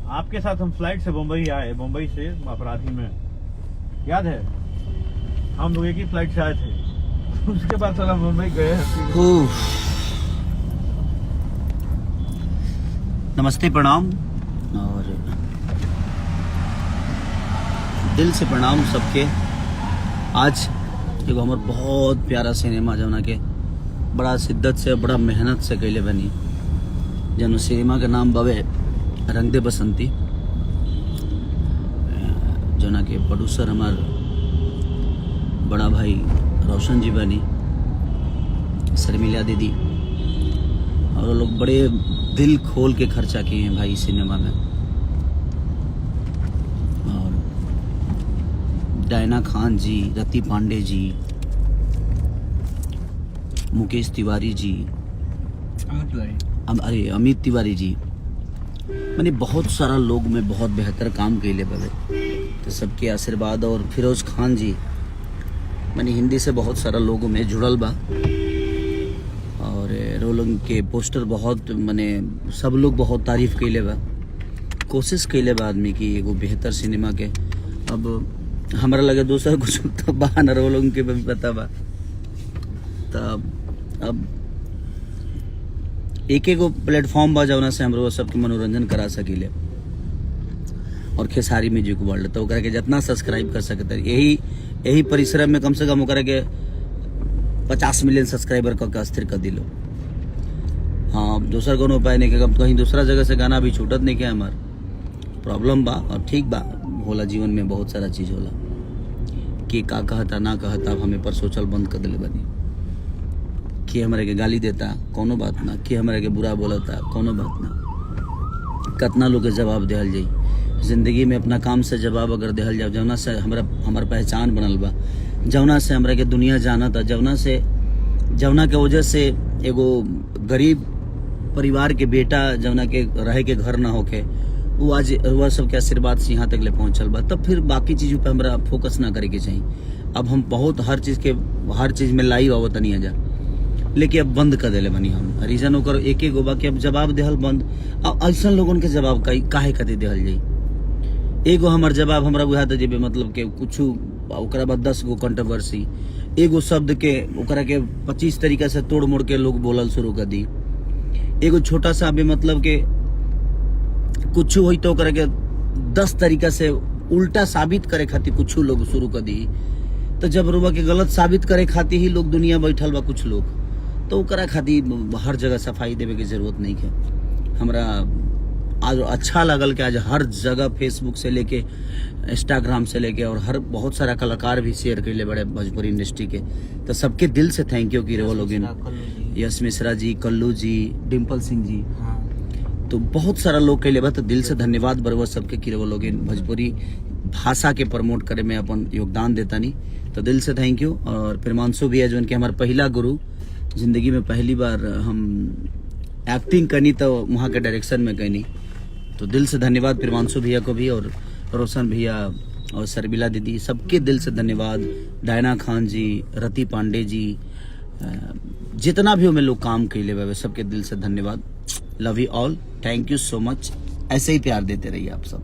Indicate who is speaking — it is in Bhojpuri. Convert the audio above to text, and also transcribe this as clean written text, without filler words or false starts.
Speaker 1: आपके साथ हम फ्लाइट से मुंबई आए, मुंबई से अपराधी में, याद है हम लोग एक ही फ्लाइट से आए थे। उसके बाद चला मुंबई गए।
Speaker 2: नमस्ते, प्रणाम और दिल से प्रणाम सबके। आज एगो हमार बहुत प्यारा सिनेमा जौना के बड़ा शिद्दत से बड़ा मेहनत से कैले बनी, जौन सिनेमा के नाम बावे रंग दे बसंती, जौना के प्रोड्यूसर हमार बड़ा भाई रोशन जी बनी, शर्मिला दीदी, और वो लोग बड़े दिल खोल के खर्चा किए हैं भाई सिनेमा में। और डायना खान जी, रति पांडे जी, मुकेश तिवारी जी, अमित तिवारी जी, मैंने बहुत सारा लोग में बहुत बेहतर काम कैले बवे, तो सबके आशीर्वाद। और फिरोज खान जी, मैंने हिंदी से बहुत सारा लोगों में जुड़ल बा, और रोलंग के पोस्टर बहुत मैंने सब लोग बहुत तारीफ कैले बा, कोशिश कैले बा आदमी की एगो बेहतर सिनेमा के। अब हमारा लगे दूसरा कुछ तो बा न, रोलंग के भी पता बा। तब अब एक एगो प्लेटफॉर्म बा जौना से हम सबके मनोरंजन करा सकीले, और खेसारी म्यूजिक वर्ल्ड, तो ओकरा के जितना सब्सक्राइब कर सकते यही परिश्रम में कम से कम ओकरा के 50 मिलियन सब्सक्राइबर का स्थिर कर दिलो। हाँ, दूसरा कोनो उपाय नहीं कि कहीं दूसरा जगह से गाना भी छूटत नहीं क्या हमार प्रॉब्लम बा। और ठीक बा, होला जीवन में बहुत सारा चीज होला कि का कहता ना कहता, अब हमें पर सोचल बंद कर दिले बनी कि हमारे के गाली देता कोनो बात ना, कि हमारे के बुरा बोलता कोनो बात ना। कितना लोग के जवाब दिहल जाई जिंदगी में, अपना काम से जवाब अगर दिहल जाओ, जौना से हमारा पहचान बनल बा, जौना से हमरा के दुनिया जानता, जौना के वजह से एगो गरीब परिवार के बेटा जौना के रहे के घर ना होके, वो आज वह सबके आशीर्वाद से यहाँ तक ले पहुँचल बा। तब फिर बाकी चीज़ों पे हमरा फोकस ना करे के चाहिए। अब हम बहुत हर चीज़ में लाइव आवत नहीं है जा, लेकिन अब बंद कर दिले बनी हम। रीजन ओकर एक गो बा कि अब जवाब देहल बंद। अब ऐसा लोगन के जवाब काहे खातिर देहल जाई? एगो हमार जवाब हमरा बुझा दे जेबे, मतलब के कुछ ओकरा बाद 10 गो कंट्रोवर्सी, एगो शब्द के ओकरा के 25 तरीका से तोड़ मोड़ के लोग बोलल शुरू कर दी। एगो छोटा सा भी मतलब के कुछ होई तो ओकरा के 10 तरीका से उल्टा साबित करे खातिर कुछ लोग शुरू कर दी। तो जब रुआ के गलत साबित करे खातिर ही लोग दुनिया बैठल बा कुछ लोग, तो ओकरा खातिर हर जगह सफाई देवे की जरूरत नहीं है। हमरा आज अच्छा लगल कि आज हर जगह फेसबुक से लेके इंस्टाग्राम से लेके और हर बहुत सारा कलाकार भी शेयर कैले बड़े भोजपुरी इंडस्ट्री के। तो सबके दिल से थैंक यू कि वो लोग, यश मिश्रा जी, कल्लू जी, डिम्पल सिंह जी, तो बहुत सारा लोग कैले बा। तो दिल से धन्यवाद बरबर सबके कि वो लोग भोजपुरी भाषा के प्रमोट करे में अपन योगदान देता नहीं, तो दिल से थैंक यू। और प्रेमांशु भी है जो कि हमारे पहला गुरु, जिंदगी में पहली बार हम एक्टिंग करनी तो वहाँ के डायरेक्शन में करनी, तो दिल से धन्यवाद प्रेमांशु भैया को भी, और रोशन भैया और शर्मिला दीदी, सबके दिल से धन्यवाद। डायना खान जी, रति पांडे जी, जितना भी हमें लोग काम कैले हुए सबके दिल से धन्यवाद। Love you all, thank you so much. ऐसे ही प्यार देते रहिए आप सब।